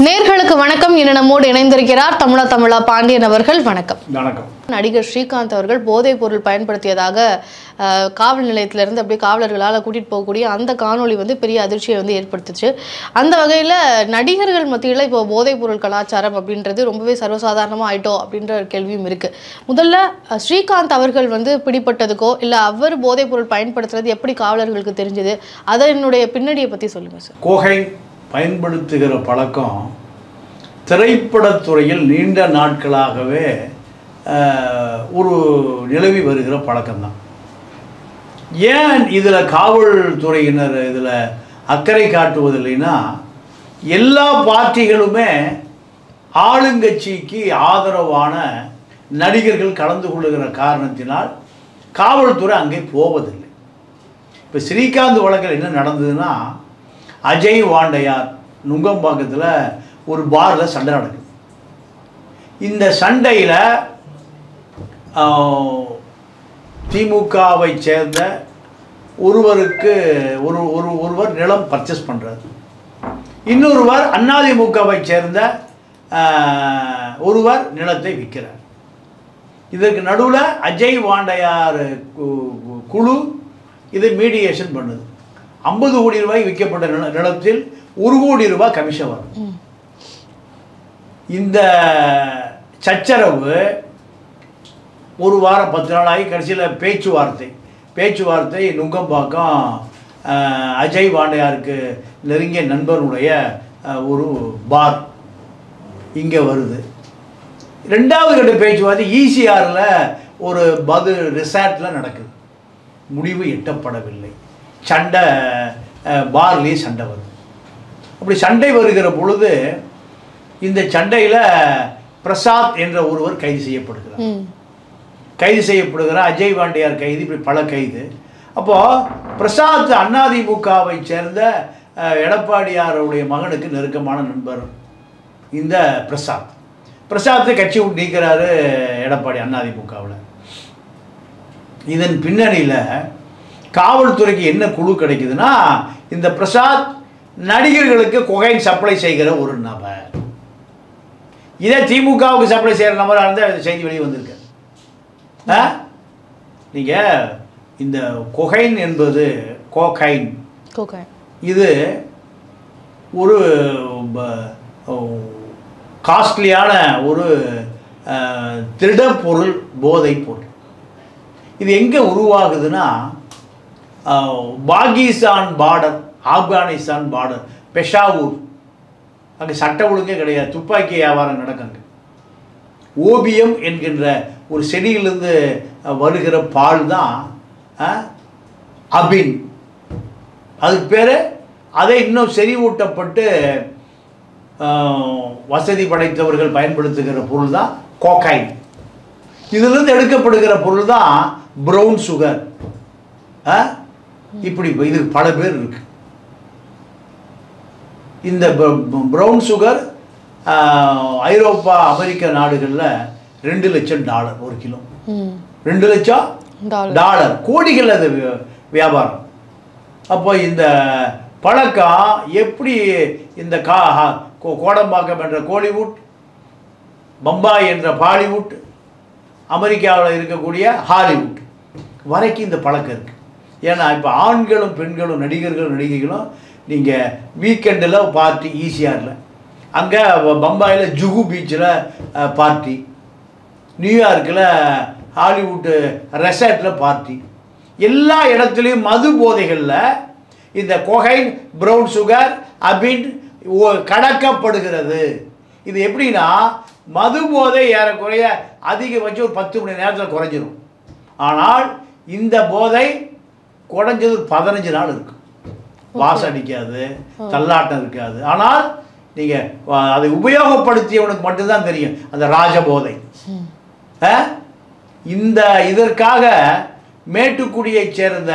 நேர்களுக்கு வணக்கம். இன்று நம்மோடு இணைந்திருக்கிறார் தமிழா பாண்டியன் அவர்கள். வணக்கம். வணக்கம். நடிகர் ஸ்ரீகாந்த் அவர்கள் போதைப் பொருள் பயன்படுத்தியதாக காவல் நிலையத்திலிருந்து அப்படியே காவலர்களால் கூட்டிகிட்டு போகக்கூடிய அந்த காணொளி பெரிய அதிர்ச்சியை ஏற்படுத்துச்சு. அந்த வகையில் நடிகர்கள் மத்தியில் இப்போ போதைப் பொருள் கலாச்சாரம் அப்படின்றது ரொம்பவே சர்வசாதாரணமாக ஆயிட்டோம் அப்படின்ற ஒரு கேள்வியும் இருக்குது. முதல்ல ஸ்ரீகாந்த் அவர்கள் பிடிப்பட்டதுக்கோ இல்லை அவர் போதைப் பொருள் பயன்படுத்துறது எப்படி காவலர்களுக்கு தெரிஞ்சது, அதனுடைய பின்னணியை பற்றி சொல்லுங்கள் சார். கோகைன் பயன்படுத்துகிற பழக்கம் திரைப்படத்துறையில் நீண்ட நாட்களாகவே ஒரு நிலவி வருகிற பழக்கம்தான். ஏன் இதில் காவல்துறையினர் இதில் அக்கறை காட்டுவதில்லைன்னா, எல்லா பார்ட்டிகளுமே ஆளுங்கட்சிக்கு ஆதரவான நடிகர்கள் கலந்து கொள்ளுகிற காரணத்தினால் காவல்துறை அங்கே போவதில்லை. இப்போ ஸ்ரீகாந்த் வழக்கில் என்ன நடந்ததுன்னா, அஜய் வாண்டையார் நுங்கம்பாக்கத்தில் ஒரு பாரில் சண்டை நடக்குது. இந்த சண்டையில் திமுகவை சேர்ந்த ஒருவர் நிலம் பர்ச்சேஸ் பண்ணுறார், இன்னொருவர் அதிமுகவை சேர்ந்த ஒருவர் நிலத்தை விற்கிறார். இதற்கு நடுவில் அஜய் வாண்டையார் குழு இதை மீடியேஷன் பண்ணுது. 50 கோடி ரூபாய் விற்கப்பட்ட நிலத்தில் 1 கோடி ரூபாய் கமிஷன் வரும். இந்த சச்சரவு ஒரு வாரம் 10 நாள் ஆகி கடைசியில் பேச்சுவார்த்தை நுங்கம்பாக்கம் அஜய் வாண்டையாருக்கு நெருங்கிய நண்பருடைய ஒரு பார் இங்கே வருது. 2வது கட்ட பேச்சுவார்த்தை ஈசிஆரில் ஒரு ரிசார்ட்டில் நடக்குது. முடிவு எட்டப்படவில்லை. சண்டை பார்லேயே சண்டை வருது. அப்படி சண்டை வருகிற பொழுது இந்த சண்டையில் பிரசாத் என்ற ஒருவர் கைது செய்யப்படுகிறார். அஜய் வாண்டையார் கைது, இப்படி பல கைது. அப்போது பிரசாத் அதிமுகவை சேர்ந்த எடப்பாடியாருடைய மகனுக்கு நெருக்கமான நண்பர் இந்த பிரசாத்தை கட்சி விட்டு நீக்கிறாரு எடப்பாடி அதிமுகவில். இதன் பின்னணியில் காவல்துறைக்கு என்ன குழு கிடைக்குதுன்னா, இந்த பிரசாத் நடிகர்களுக்கு கொகைன் சப்ளை செய்கிற ஒரு நபர். இதே திமுகவுக்கு சப்ளை செய்கிற நபராக இருந்தால் செய்தி வெளியே வந்திருக்கு. நீங்கள் இந்த கொகைன் என்பது கோகைன் இது ஒரு காஸ்ட்லியான ஒரு திருடப்பொருள், போதைப் பொருள். இது எங்கே உருவாகுதுன்னா, பாகிஸ்தான் பார்டர், ஆப்கானிஸ்தான் பார்டர், பெஷாவூர், அங்கே சட்ட ஒழுங்கே கிடையாது, துப்பாக்கி வியாபாரம் நடக்குங்க. ஓபியம் என்கின்ற ஒரு செடியிலிருந்து வருகிற பால் தான் அபின், அதுக்கு பேர். அதை இன்னும் செறிவூட்டப்பட்டு வசதி படைத்தவர்கள் பயன்படுத்துகிற பொருள் தான் கோகைன். இதிலிருந்து எடுக்கப்படுகிற பொருள் தான் ப்ரௌன் சுகர். இப்படி இதுக்கு பல பேர் இருக்கு. இந்த ப்ரௌன் சுகர் ஐரோப்பா அமெரிக்க நாடுகளில் $2 லட்சம் ஒரு கிலோ. $2 லட்சம் கோடிகள் அது வியாபாரம். அப்போ இந்த பழக்கம் எப்படி இந்த கோடம்பாக்கம் என்ற கோலிவுட், பம்பாய் என்ற பாலிவுட், அமெரிக்காவில் இருக்கக்கூடிய ஹாலிவுட் வரைக்கும் இந்த பழக்கம் இருக்குது. ஏன்னா இப்போ ஆண்களும் பெண்களும் நடிகைகளும் நீங்கள் வீக்கெண்டில் பார்ட்டி ஈசிஆரில், அங்கே பம்பாயில் ஜுகு பீச்சில் பார்ட்டி, நியூயார்க்கில் ஹாலிவுட்டு ரெசார்ட்டில் பார்ட்டி, எல்லா இடத்துலையும் மது போதைகளில் இந்த கொகைன், ப்ரௌன் சுகர், அபின் கடக்கப்படுகிறது. இது எப்படின்னா, மது போதை ஏறக்குறைய அதிகபட்சம் ஒரு 10 மணி நேரத்தில் குறைஞ்சிரும். ஆனால் இந்த போதை குறைஞ்சது 15 நாள் இருக்கும். வாசம் அடிக்காது, தள்ளாட்டம் இருக்காது. ஆனால் நீங்கள் அதை உபயோகப்படுத்தியவனுக்கு மட்டும்தான் தெரியும் அந்த ராஜபோதை. இதற்காக மேட்டுக்குடியைச் சேர்ந்த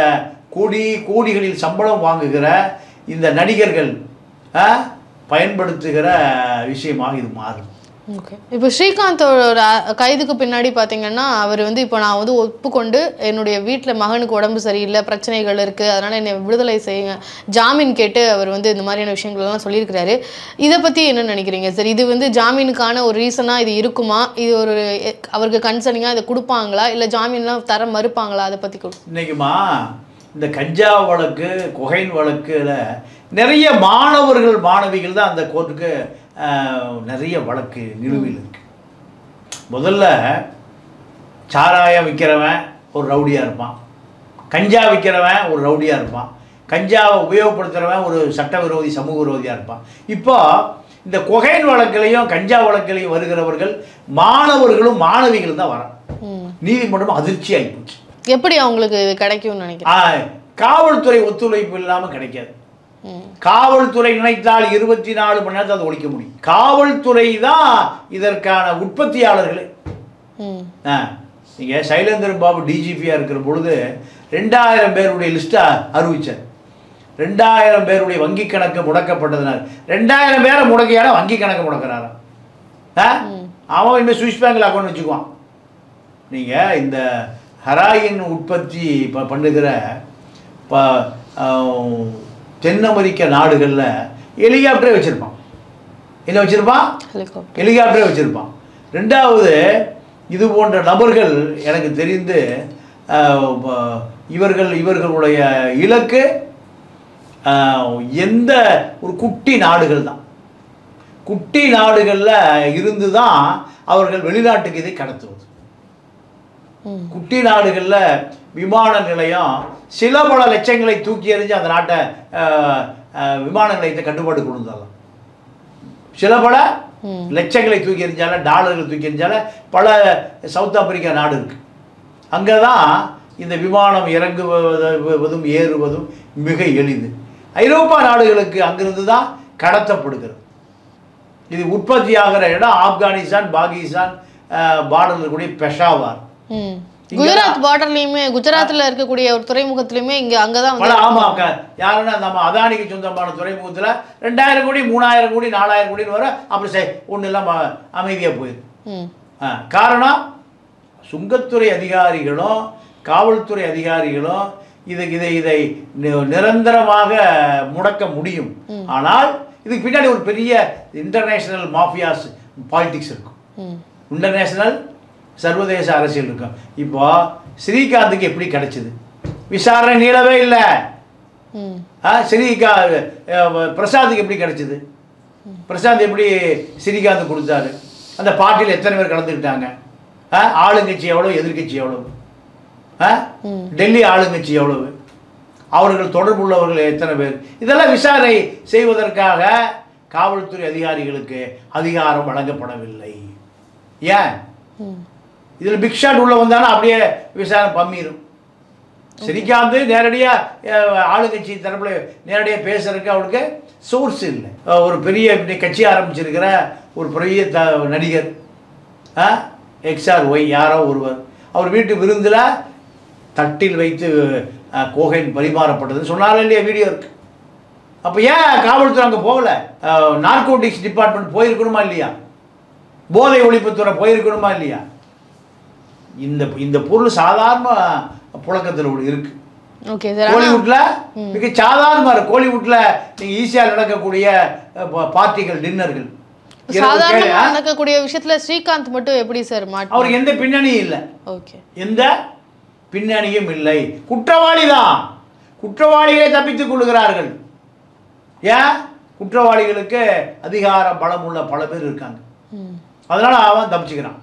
கோடிகளில் சம்பளம் வாங்குகிற இந்த நடிகர்கள் பயன்படுத்துகிற விஷயமாக இது மாறும். ஓகே. இப்போ ஸ்ரீகாந்தோட கைதுக்கு பின்னாடி பார்த்தீங்கன்னா அவர் வந்து இப்போ நான் வந்து ஒப்புக்கொண்டு என்னுடைய வீட்டில் மகனுக்கு உடம்பு சரியில்லை, பிரச்சனைகள் இருக்குது, அதனால் என்னை விடுதலை செய்யுங்க, ஜாமீன் கேட்டு அவர் வந்து இந்த மாதிரியான விஷயங்கள்லாம் சொல்லியிருக்கிறாரு. இதை பற்றி என்ன நினைக்கிறீங்க சார்? இது வந்து ஜாமீனுக்கான ஒரு ரீசனாக இது இருக்குமா? இது ஒரு அவருக்கு கன்சர்னிங்காக இதை கொடுப்பாங்களா, இல்லை ஜாமீன்லாம் தர மறுப்பாங்களா? அதை பற்றி இன்னைக்குமா இந்த கஞ்சா வழக்கு, கொகைன் வழக்குல நிறைய மாணவர்கள் மாணவிகள் தான் அந்த கோர்ட்டுக்கு நிறைய வழக்கு நிலுவையில் இருக்கு. முதல்ல சாராயம் விற்கிறவன் ஒரு ரவுடியாக இருப்பான், கஞ்சா விற்கிறவன் ஒரு ரவுடியாக இருப்பான், கஞ்சாவை உபயோகப்படுத்துகிறவன் ஒரு சட்டவிரோதி சமூக விரோதியாக இருப்பான். இப்போ இந்த கொகைன் வழக்கிலையும் கஞ்சா வழக்கிலையும் வருகிறவர்கள் மாணவர்களும் மாணவிகளும் தான் வரான். நீதிமன்றம் அதிர்ச்சி ஆகிப்போச்சு. எப்படி அவங்களுக்கு கிடைக்கும்னு நினைக்கிறேன்? காவல்துறை ஒத்துழைப்பு இல்லாமல் கிடைக்காது. காவல்துறை நினைத்தால் 24 மணி நேரத்தில் அதை ஒழிக்க முடியும். காவல்துறை தான் இதற்கான உற்பத்தியாளர்களே. நீங்கள் சைலேந்திர பாபு டிஜிபியாக இருக்கிற பொழுது 2000 பேருடைய லிஸ்ட்டை அறிவிச்சார். 2000 பேருடைய வங்கி கணக்கு முடக்கப்பட்டதுனால 2000 பேரை முடக்கியால வங்கி கணக்கு முடக்கிறாரா? அவன் இனிமேல் சுவிஸ் பேங்கில் அக்கௌண்ட் வச்சுக்குவான். நீங்கள் இந்த ஹெராயின் உற்பத்தி பண்ணுகிற தென் அமெரிக்க நாடுகளில் ஹெலிகாப்டரே வச்சுருப்பான். என்ன வச்சுருப்பான்? ஹெலிகாப்டரே வச்சுருப்பான். ரெண்டாவது, இது போன்ற நபர்கள் எனக்கு தெரிந்து இவர்களுடைய இலக்கு எந்த ஒரு குட்டி நாடுகள் தான். குட்டி நாடுகளில் இருந்து தான் அவர்கள் வெளிநாட்டுக்கு இதை கடத்துவது. குட்டி நாடுகளில் விமான நிலையம் சில பல லட்சங்களை தூக்கி எறிஞ்சு அந்த நாட்டை விமான நிலையத்தை கட்டுப்பாடு கொடுத்தாலும், சில பல லட்சங்களை தூக்கி எறிஞ்சால, டாலர்கள் தூக்கி எறிஞ்சால பல சவுத் ஆப்பிரிக்கா நாடு இருக்கு. அங்கே தான் இந்த விமானம் இறங்குவதும் ஏறுவதும் மிக எளிது. ஐரோப்பா நாடுகளுக்கு அங்கிருந்து தான் கடத்தப்படுகிறது. இது உற்பத்தி ஆகிற இடம் ஆப்கானிஸ்தான், பாகிஸ்தான் பார்டரில் இருக்கக்கூடிய பெஷாவார். குஜராத் பார்டர்லயுமே, குஜராத்ல இருக்கக்கூடிய ஒரு துறைமுகத்திலுமே இங்க அங்கதான். ஆமா, யாருன்னா நம்ம அதானிக்கு சொந்தமான துறைமுகத்துல 2000 கோடி 3000 கோடி 4000 கோடின்னு வர அப்படி ஒண்ணு இல்லாம அமைதியா போயிருக்கு. காரணம், சுங்கத்துறை அதிகாரிகளும் காவல்துறை அதிகாரிகளும் இதை நிரந்தரமாக முடக்க முடியும். ஆனால் இதுக்கு பின்னாடி ஒரு பெரிய இன்டர்நேஷனல் மாஃபியாஸ் பாலிடிக்ஸ் இருக்கும், இன்டர்நேஷனல் சர்வதேச அரசியல் இருக்கும். இப்போ ஸ்ரீகாந்துக்கு எப்படி கிடைச்சது? விசாரணை நீளவே இல்லை. பிரசாத்துக்கு எப்படி கிடைச்சது? பிரசாத் எப்படி ஸ்ரீகாந்த் கொடுத்தாரு? அந்த பார்ட்டியில் எத்தனை பேர் கலந்துக்கிட்டாங்க? ஆளுங்கட்சி எவ்வளவு, எதிர்கட்சி எவ்வளவு, டெல்லி ஆளுங்கட்சி எவ்வளவு, அவர்கள் தொடர்புள்ளவர்கள் எத்தனை பேர்? இதெல்லாம் விசாரணை செய்வதற்காக காவல்துறை அதிகாரிகளுக்கு அதிகாரம் வழங்கப்படவில்லை. ஏன்? இதில் பிக் ஷாட் உள்ள வந்தாலும் அப்படியே விசாரணை பம்மிடும். ஸ்ரீகாந்த் நேரடியாக ஆளுங்கட்சி தரப்புல நேரடியாக பேசுறதுக்கு அவளுக்கு சோர்ஸ் இல்லை. ஒரு பெரிய கட்சி ஆரம்பிச்சிருக்கிற ஒரு பெரிய நடிகர் XRY யாரோ ஒருவர், அவர் வீட்டு விருந்தில் தட்டில் வைத்து கோகைன் பரிமாறப்பட்டதுன்னு சொன்னாலும் இல்லையா, வீடியோ இருக்கு. அப்போ ஏன் காவல்துறை அங்கே போகலை? நார்கோட்டிக்ஸ் டிபார்ட்மெண்ட் போயிருக்கணுமா இல்லையா? போதை ஒழிப்புத்துறை போயிருக்கணுமா இல்லையா? இந்த பொருள் சாதாரண புழக்கத்தில் இருக்கு. கோலிவுட்ல மிக சாதாரணமா இருக்கு. கோலிவுட்ல நீங்க ஈஸியா நடக்கக்கூடிய பார்ட்டிகள், டின்னர்கள், சாதாரணமா நடக்கக்கூடிய விஷயத்துல ஸ்ரீகாந்த் மட்டும் எப்படி சார் மாட்டோம்? அவருக்கு எந்த பின்னணியும் இல்லை. ஓகே, எந்த பின்னணியும் இல்லை. குற்றவாளி தான். குற்றவாளிகளை தப்பித்துக் கொள்கிறார்கள். ஏன்? குற்றவாளிகளுக்கு அதிகார பலம் உள்ள பல பேர் இருக்காங்க, அதனால அவன் தப்பிச்சுக்கிறான்.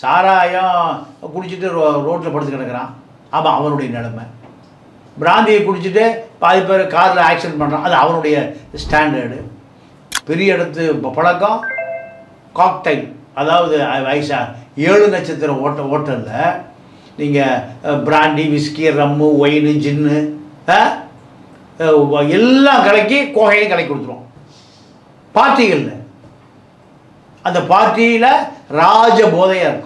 சாராயம் குடிச்சிட்டு ரோட்டில் படுத்து கிடக்கிறான், ஆமாம் அவனுடைய நிலைமை. பிராந்தியை குடிச்சிட்டு பாதி பேர் காரில் ஆக்சிடென்ட் பண்ணுறான், அது அவனுடைய ஸ்டாண்டர்டு. பெரிய இடத்து பழக்கம் காக்டைல், அதாவது வயசா 7 நட்சத்திர ஹோட்டலில் நீங்கள் பிராண்டி, விஸ்கி, ரம்மு, ஒயின், ஜின்னு எல்லாம் கலக்கி கோகையும் கலக்கி கொடுத்துருவோம் பார்ட்டிகளில். அந்த பார்ட்டியில் ராஜ போதையாக இருக்கும்.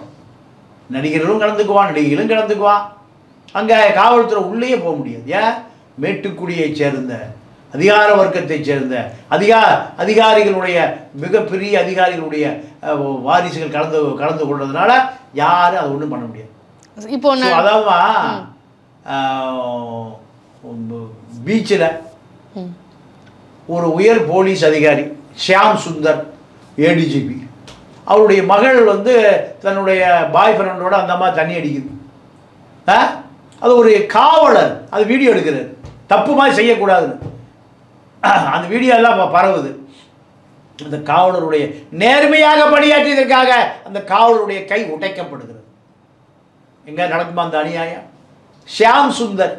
நடிகர்களும் கலந்துக்குவான், நடிகைகளும் கலந்துக்குவான். அங்கே காவல்துறை உள்ளேயே போக முடியாது. ஏன்? மேட்டுக்குடியை சேர்ந்த அதிகார வர்க்கத்தைச் சேர்ந்த அதிகாரிகளுடைய மிகப்பெரிய அதிகாரிகளுடைய வாரிசுகள் கலந்து கொள்றதுனால யாரும் அதை ஒன்றும் பண்ண முடியாது. இப்போ அதாவது பீச்சில் ஒரு உயர் போலீஸ் அதிகாரி ஷியாம் சுந்தர் ஏடிஜிபி, அவருடைய மகள் வந்து தன்னுடைய பாய் ஃப்ரெண்டோட அந்த மாதிரி தண்ணி அடிக்குது. அது ஒரு காவலர் அது வீடியோ எடுக்கிறார், தப்பு மாதிரி செய்யக்கூடாதுன்னு. அந்த வீடியோ எல்லாம் பரவுது. அந்த காவலருடைய நேர்மையாக பணியாற்றியதற்காக அந்த காவலருடைய கை உடைக்கப்படுகிறது. எங்கே நடக்குமா அந்த அநியாயம்? ஷியாம் சுந்தர்,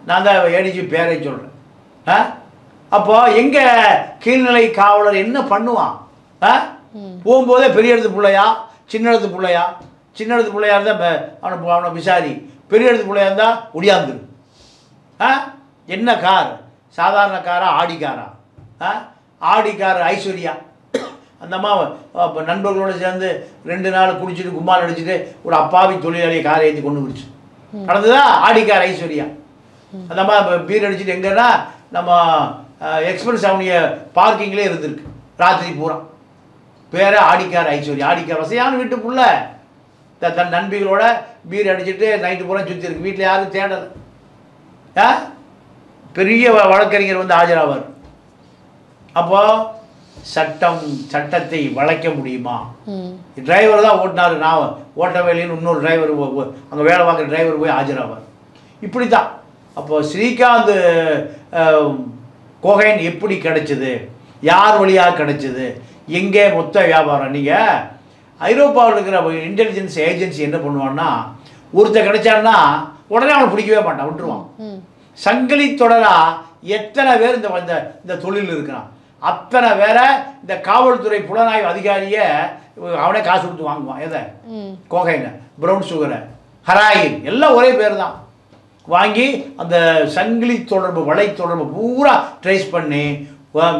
நான் தான் ஏடிஜி பேரை சொல்கிறேன். அப்போ எங்கே கீழ்நிலை காவலர் என்ன பண்ணுவான்? போகும்போதே பெரிய இடத்து பிள்ளையா சின்ன இடத்து பிள்ளையா? சின்ன இடத்து பிள்ளையா இருந்தால் அவனை விசாரி, பெரிய இடத்து பிள்ளையா இருந்தால் ஒடியாந்துரு. என்ன கார்? சாதாரண காரா ஆடி காரா? ஆடி கார் ஐஸ்வர்யா அந்த அம்மா நண்பர்களோடு சேர்ந்து 2 நாள் குடிச்சிட்டு கும்மால் அடிச்சுட்டு ஒரு அப்பாவி தொழிலாளியை காரை ஏற்றி கொண்டு போச்சு. நடந்ததா? Audi car Aishwarya. அந்த அம்மா பீர் அடிச்சுட்டு எங்கன்னா நம்ம எக்ஸ்பிரஸ் அவனிய பார்க்கிங்லேயே இருந்திருக்கு ராத்திரி பூரா. பேர ஆடிக்கார் ஐஸ்வர்யா. ஆடிக்கார் வசதியான வீட்டுக்குள்ள தன் நண்பிகளோட பீர் அடிச்சுட்டு நைட்டு பூரா சுற்றி இருக்கு. வீட்டில் யாரும் தேடலை. பெரிய வழக்கறிஞர் வந்து ஆஜராவார். அப்போ சட்டத்தை வளைக்க முடியுமா? டிரைவர் தான் ஓட்டினாரு, நான் ஓட்டவே இல்லைன்னு இன்னொரு டிரைவர் அங்கே வேலை பார்க்குற டிரைவர் போய் ஆஜராவார். இப்படி தான். அப்போ ஸ்ரீகாந்த் கோகைன் எப்படி கிடைச்சிது? யார் வழியாக கிடைச்சிது? எங்கே மொத்த வியாபாரம்? நீங்கள் ஐரோப்பாவில் இருக்கிற இன்டெலிஜென்ஸ் ஏஜென்சி என்ன பண்ணுவான்னா, ஒருத்தர் கிடைச்சான்னா உடனே அவனை பிடிக்கவே மாட்டான், விட்டுருவான். சங்கிலி தொடரா எத்தனை பேர் இந்த தொழில் இருக்கிறான், அத்தனை பேரை இந்த காவல்துறை புலனாய்வு அதிகாரியை அவனே காசு கொடுத்து வாங்குவான். எதை? கோகைனை, ப்ரௌன் சுகரை, ஹராயின் எல்லாம் ஒரே பேர் தான் வாங்கி அந்த சங்கிலி தொடர்பு வலை தொடர்பு பூரா ட்ரேஸ் பண்ணி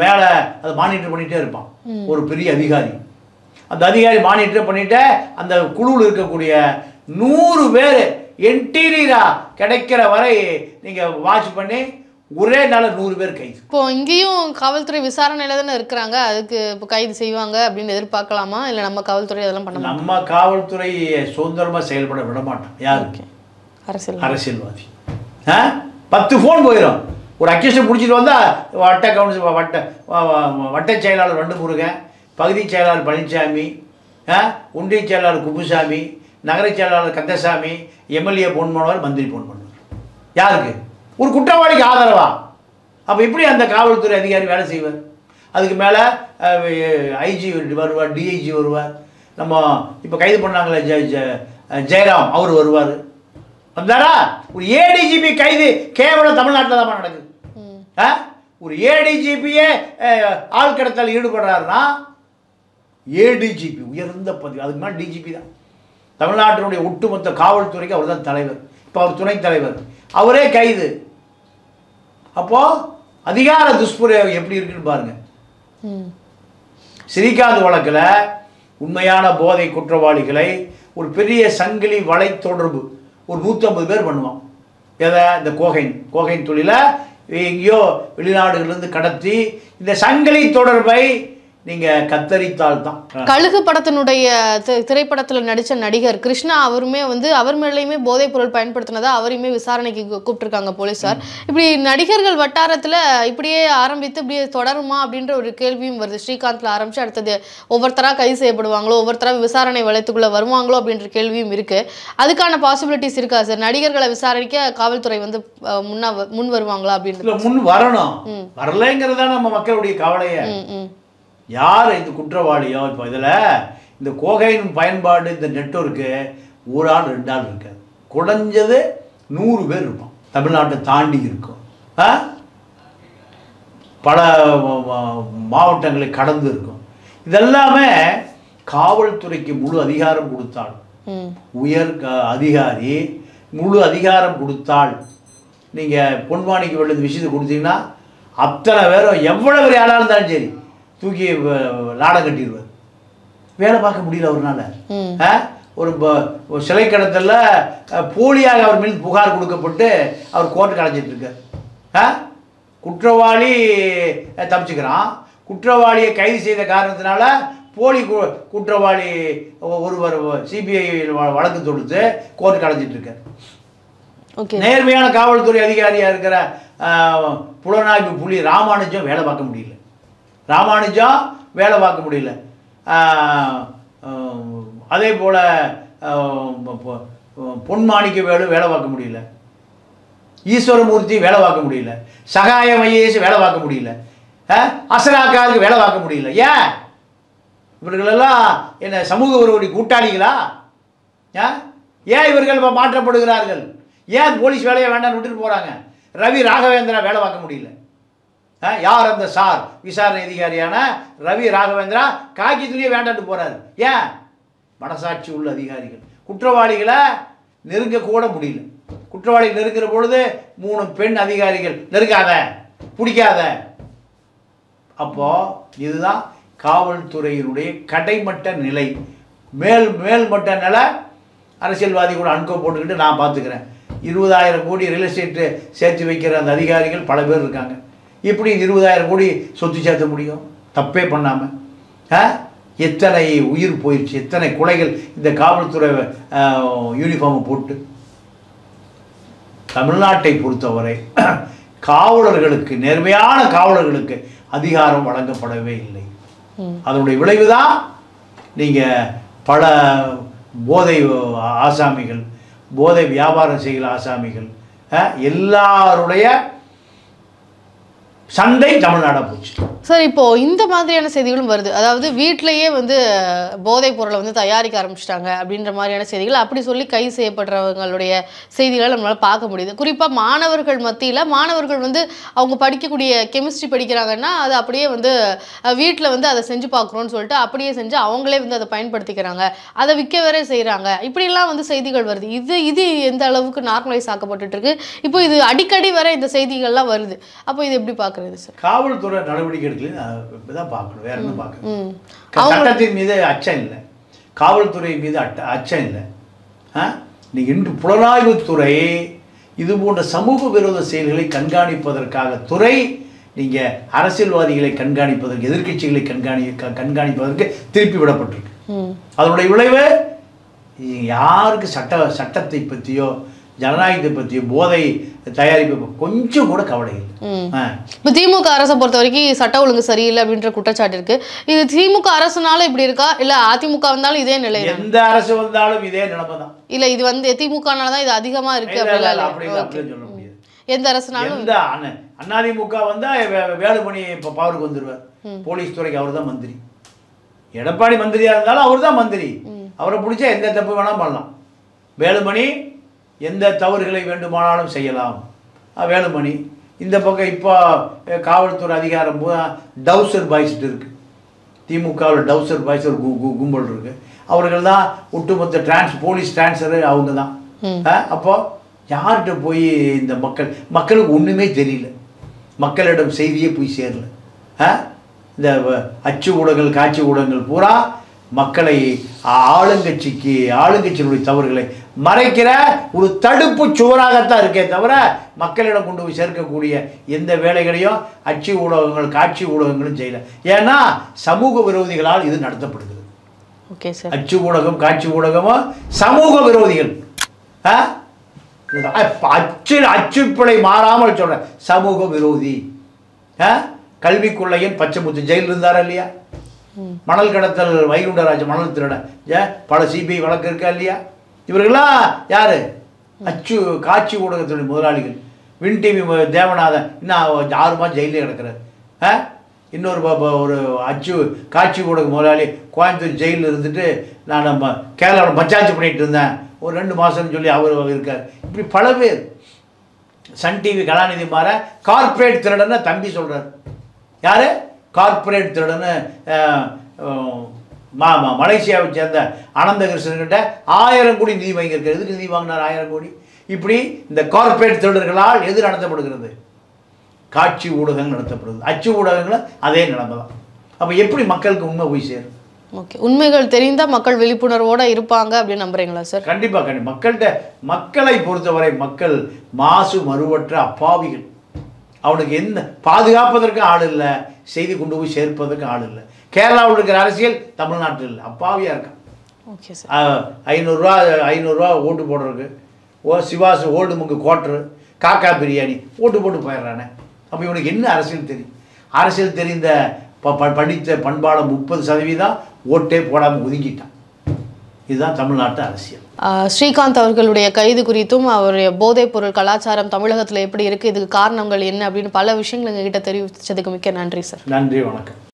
மேலே அதை மானிட்டர் பண்ணிகிட்டே இருப்பான் ஒரு பெரிய அதிகாரி. அந்த அதிகாரி மானிட்டர் பண்ணிட்டு அந்த குழுவில் இருக்கக்கூடிய 100 பேர் என்டீரியராக கிடைக்கிற வரை நீங்கள் வாட்ச் பண்ணி ஒரே நாள் 100 பேர் கைது. இப்போ இங்கேயும் காவல்துறை விசாரணையில தானே இருக்கிறாங்க, அதுக்கு இப்போ கைது செய்வாங்க அப்படின்னு எதிர்பார்க்கலாமா? இல்லை நம்ம காவல்துறை அதெல்லாம் பண்ண மாட்டோம்? நம்ம காவல்துறை சுதந்திரமாக செயல்பட விட மாட்டோம். யாருக்கு? அரசியல்வாதி. 10 ஃபோன் போயிடும். ஒரு அக்யூஸ்டை பிடிச்சிட்டு வந்தால் வட்ட செயலாளர் வண்டுமுருகன், பகுதி செயலாளர் பழனிசாமி, ஒன்றிய செயலாளர் குப்புசாமி, நகர செயலாளர் கந்தசாமி, எம்எல்ஏ ஃபோன் பண்ணுவார், மந்திரி ஃபோன் பண்ணுவார். யாருக்கு? ஒரு குற்றவாளிக்கு ஆதரவா? அப்போ எப்படி அந்த காவல்துறை அதிகாரி வேலை செய்வார்? அதுக்கு மேலே ஐஜி வருவார், டிஐஜி வருவார், நம்ம இப்போ கைது பண்ணாங்களே ஜெயராம் அவர் வருவார். வந்தாரா? ஒரு ஏடிஜிபி கைது கேவலம் தமிழ்நாட்டில் தான் நடக்குது. ஒரு ஏடிஜிபியே ஆள் கடத்தல் ஈடுபடுறாருன்னா, ஏடிஜிபி உயர்ந்த பதவி, அதுக்கு மேலே டிஜிபி தான். தமிழ்நாட்டினுடைய ஒட்டுமொத்த காவல்துறைக்கு அவர் தான் தலைவர். இப்போ அவர் துணைத் தலைவர், அவரே கைது. அப்போது அதிகார துஷ்பிரயோகம் எப்படி இருக்குன்னு பாருங்க. ஸ்ரீகாந்த் வழக்கில் உண்மையான போதை குற்றவாளிகளை ஒரு பெரிய சங்கிலி வலை தொடர்பு ஒரு 150 பேர் பண்ணுவான். எதை? இந்த கோகைன் தொழிலை எங்கேயோ வெளிநாடுகளிலிருந்து கடத்தி இந்த சங்கிலி தொடர்பை நீங்கள் கத்தரித்தால் தான். கழுகு படத்தினுடைய திரைப்படத்தில் நடித்த நடிகர் கிருஷ்ணா அவருமே வந்து அவர் மேலேயுமே போதைப் பொருள் பயன்படுத்தினதா அவரையுமே விசாரணைக்கு கூப்பிட்டுருக்காங்க போலீஸார். இப்படி நடிகர்கள் வட்டாரத்தில் இப்படியே ஆரம்பித்து இப்படியே தொடருமா அப்படின்ற ஒரு கேள்வியும் வருது. ஸ்ரீகாந்தில் ஆரம்பித்து அடுத்தது ஒவ்வொருத்தராக கைது செய்யப்படுவாங்களோ, ஒவ்வொருத்தராக விசாரணை வளையத்துக்குள்ளே வருவாங்களோ அப்படின்ற கேள்வியும் இருக்குது. அதுக்கான பாசிபிலிட்டிஸ் இருக்கா சார்? நடிகர்களை விசாரணைக்க காவல்துறை வந்து முன் வருவாங்களா அப்படின்னு? முன் வரணும், வரலைங்கிறதா நம்ம மக்களுடைய கவலையை. யார் இந்த குற்றவாளியோ? இப்போ இதில் இந்த கோகைன் பயன்பாடு இந்த நெட்வொர்க்கு 1 ஆள் 2 ஆள் இருக்காது, குறைஞ்சது 100 பேர் இருப்போம். தமிழ்நாட்டை தாண்டி இருக்கும், பல மாவட்டங்களை கடந்து இருக்கும். இதெல்லாமே காவல்துறைக்கு முழு அதிகாரம் கொடுத்தால், உயர் அதிகாரி முழு அதிகாரம் கொடுத்தால், நீங்கள் பொன்வாணிக்கு வெள்ளது விஷயத்தை கொடுத்தீங்கன்னா அத்தனை பேரும் எவ்வளோ பெரிய ஆளாக இருந்தாலும் சரி தூக்கி லாடம் கட்டிடுவார். வேலை பார்க்க முடியல அவர்னால. ஒரு சிலை கடத்தலில் போலியாக அவர் மீது புகார் கொடுக்கப்பட்டு அவர் கோர்ட்டுக்கு அழைச்சிட்டு இருக்கார். குற்றவாளி தப்பிச்சுக்கிறான். குற்றவாளியை கைது செய்த காரணத்தினால போலி குற்றவாளி ஒருவர் சிபிஐ வழக்கு தொடுத்து கோர்ட்டுக்கு அழைச்சிட்டு இருக்கார். நேர்மையான காவல்துறை அதிகாரியாக இருக்கிற புலனாய்வு புலி ராமானுஜம் வேலை பார்க்க முடியல. அதே போல் பொன்மாணிக்க வேலை பார்க்க முடியல. ஈஸ்வரமூர்த்தி வேலை பார்க்க முடியல. சகாயம் ஐஏஎஸ் வேலை பார்க்க முடியல. அசராக்காருக்கு வேலை பார்க்க முடியல. ஏன்? இவர்களெல்லாம் என்ன சமூக விரோதி கூட்டாளிகளா? ஏன் இவர்கள் மாற்றப்படுகிறார்கள்? ஏன் போலீஸ் வேலையை வேண்டாம்னு விட்டுட்டு போகிறாங்க? ரவி ராகவேந்திரா வேலை பார்க்க முடியல. யார் அந்த சார் விசாரணை அதிகாரியான ரவி ராகவேந்திரா காக்கி துணியை வேண்டான்னு போகிறாரு. ஏன்? மனசாட்சி உள்ள அதிகாரிகள் குற்றவாளிகளை நெருங்க கூட முடியல. குற்றவாளிகள் நெருங்கிற பொழுது 3 பெண் அதிகாரிகள் நெருங்காத, பிடிக்காத. அப்போ இதுதான் காவல்துறையினுடைய கடைமட்ட நிலை. மேல்மட்ட நிலை அரசியல்வாதி கூட அன்கோ போட்டுக்கிட்டு நான் பார்த்துக்கிறேன். 20,000 கோடி ரியல் எஸ்டேட்டு சேர்த்து வைக்கிற அந்த அதிகாரிகள் பல பேர் இருக்காங்க. இப்படி 20,000 கோடி சொத்து சேர்த்த முடியும் தப்பே பண்ணாமல்? எத்தனை உயிர் போயிடுச்சு, எத்தனை கொலைகள் இந்த காவல்துறை யூனிஃபார்மை போட்டு. தமிழ்நாட்டை பொறுத்தவரை காவலர்களுக்கு, நேர்மையான காவலர்களுக்கு அதிகாரம் வழங்கப்படவே இல்லை. அதனுடைய விளைவு தான் நீங்கள் பல போதை ஆசாமிகள், போதை வியாபாரம் செய்கிற ஆசாமிகள் எல்லாருடைய சண்டை தமிழ்நாடாக போச்சு. சார், இப்போது இந்த மாதிரியான செய்திகளும் வருது. அதாவது வீட்டிலையே வந்து போதைப் பொருளை வந்து தயாரிக்க ஆரம்பிச்சிட்டாங்க அப்படின்ற மாதிரியான செய்திகள், அப்படி சொல்லி கைது செய்யப்படுறவங்களுடைய செய்திகளை நம்மளால் பார்க்க முடியுது. குறிப்பாக மாணவர்கள் மத்தியில், மாணவர்கள் வந்து அவங்க படிக்கக்கூடிய கெமிஸ்ட்ரி படிக்கிறாங்கன்னா அது அப்படியே வந்து வீட்டில் வந்து அதை செஞ்சு பார்க்குறோன்னு சொல்லிட்டு அப்படியே செஞ்சு அவங்களே வந்து அதை பயன்படுத்திக்கிறாங்க, அதை விற்க வேற செய்கிறாங்க. இப்படிலாம் வந்து செய்திகள் வருது. இது எந்த அளவுக்கு நார்மலைஸ் ஆக்கப்பட்டுருக்கு? இப்போ இது அடிக்கடி வர இந்த செய்திகள்லாம் வருது. அப்போ இது எப்படி பார்க்குறது சார்? காவல்துறை நடவடிக்கை தான் பார்க்கணும், வேற என்ன பார்க்கணும்? சட்டத்தின் மீது அச்சம் இல்லை, காவல்துறை மீது அச்சம் இல்லை. நீங்கள் இன்று புலனாய்வுத்துறை இது போன்ற சமூக விரோத செயல்களை கண்காணிப்பதற்காக துறை, நீங்கள் அரசியல்வாதிகளை கண்காணிப்பதற்கு, எதிர்கட்சிகளை கண்காணிப்பதற்கு திருப்பி விடப்பட்டிருக்கு. அதனுடைய விளைவு யாருக்கு சட்டத்தை பற்றியோ ஜனநாயகத்தை பற்றியோ போதை தயாரிப்பு கொஞ்சம் கூட கவலை இல்லை. இப்போ திமுக அரசை பொறுத்த வரைக்கும் சட்ட ஒழுங்கு சரியில்லை அப்படின்ற குற்றச்சாட்டு இருக்கு. இது திமுக அரசுனால இப்படி இருக்கா, இல்லை அதிமுக வந்தாலும் இதே நிலை? எந்த அரசு வந்தாலும் இதே நிலைமை தான். இல்லை, இது வந்து திமுகனாலதான் இது அதிகமாக இருக்கு அப்படின்னு சொல்ல முடியாது. எந்த அரசுனாலும். எந்த அதிமுக வந்தா வேலுமணி இப்போ பவருக்கு வந்துடுவார். போலீஸ் துறைக்கு அவர் தான் மந்திரி. எடப்பாடி மந்திரியா இருந்தாலும் அவர் தான் மந்திரி. அவரை பிடிச்சா எந்த தப்பு வேணாலும் பண்ணலாம். வேலுமணி எந்த தவறுகளை வேண்டுமானாலும் செய்யலாம். வேலுமணி இந்த பக்கம் இப்போ காவல்துறை அதிகாரம் டவுசர் பாய்ஸ்ட்டு இருக்குது. திமுகவில் டவுசர் பாய்ஸ் ஒரு கும்பல் இருக்குது. அவர்கள் தான் ஒட்டுமொத்த போலீஸ் டிரான்ஸ்ஃபரு அவங்க தான். அப்போ யார்கிட்ட போய் இந்த மக்களுக்கு ஒன்றுமே தெரியல, மக்களிடம் செய்தியே போய் சேரல. இந்த அச்சு ஊடகங்கள், காட்சி ஊடகங்கள் பூரா மக்களை ஆளுங்கட்சியினுடைய தவறுகளை மறைக்கிற ஒரு தடுப்பு சுவராகத்தான் இருக்கே தவிர மக்களிடம் கொண்டு போய் சேர்க்கக்கூடிய எந்த வேலைகளையும் அச்சு ஊடகங்கள், காட்சி ஊடகங்களும் செய்யல. ஏன்னா சமூக விரோதிகளால் இது நடத்தப்படுகிறது. அச்சு ஊடகம், காட்சி ஊடகமும் சமூக விரோதிகள். அச்சுப்பிழை மாறாமல் சொல்ற சமூக விரோதி. கல்விக்குள்ளையன் பச்சைமுத்து ஜெயில் இருந்தாரா இல்லையா? மணல் கடத்தல் வைகுண்டராஜ் மணல் திருட பல சிபிஐ வழக்கு இருக்கா இல்லையா? இவர்களாம் யாரு? காட்சி ஊடகத்தினுடைய முதலாளிகள். வின் டிவி தேவநாதன் இன்னும் 6 மாதம் ஜெயிலே கிடக்கிறார். இன்னொரு காட்சி ஊடக முதலாளி கோயம்புத்தூர் ஜெயிலில் இருந்துட்டு நான் நம்ம கேரளாவில் பஞ்சாயத்து பண்ணிட்டு இருந்தேன் ஒரு 2 மாதம்னு சொல்லி அவர் இருக்கார். இப்படி பல பேர். சன் டிவி கலாநிதி மாற கார்பரேட் திருடன்னு தம்பி சொல்கிறார். யார்? கார்பரேட் திருடன்னு மலேசியாவை சேர்ந்த அனந்தகிருஷ்ணன்கிட்ட 1000 கோடி நிதி வாங்கியிருக்காரு. எதுக்கு நிதி வாங்கினார் 1000 கோடி? இப்படி இந்த கார்பரேட் திருடர்களால் எது நடத்தப்படுகிறது? காட்சி ஊடகங்கள் நடத்தப்படுது. அச்சு ஊடகங்களும் அதே நிலைமை தான். அப்போ எப்படி மக்களுக்கு உண்மை போய் சேரும்? ஓகே, உண்மைகள் தெரிந்தால் மக்கள் விழிப்புணர்வோடு இருப்பாங்க அப்படின்னு நம்புறீங்களா சார்? கண்டிப்பாக. மக்களை பொறுத்தவரை மக்கள் மாசு மறுவற்ற அப்பாவிகள். அவனுக்கு எந்த பாதுகாப்பதற்கு ஆள் இல்லை, செய்தி கொண்டு போய் சேர்ப்பதற்கு ஆள் இல்லை. கேரளாவில் இருக்கிற அரசியல் தமிழ்நாட்டில் இல்லை, அப்பாவியாக இருக்கான். Okay sir. 500 ஓட்டு போடுறதுக்கு சிவாஸ் ஓல்டு முங்கு கோட்டரு காக்கா பிரியாணி ஓட்டு போட்டு போயிடுறானே. அப்போ இவனுக்கு என்ன அரசியல் தெரியும்? அரசியல் தெரிந்த படித்த பண்பாளம் 30% ஓட்டே போடாமல் ஒதுங்கிட்டான். இதுதான் தமிழ்நாட்டு அரசியல். ஸ்ரீகாந்த் அவர்களுடைய கைது குறித்தும் அவருடைய போதைப் பொருள் கலாச்சாரம் தமிழகத்தில் எப்படி இருக்குது, இதுக்கு காரணங்கள் என்ன அப்படின்னு பல விஷயங்கள் எங்ககிட்ட தெரிவித்ததுக்கு மிக்க நன்றி சார். நன்றி, வணக்கம்.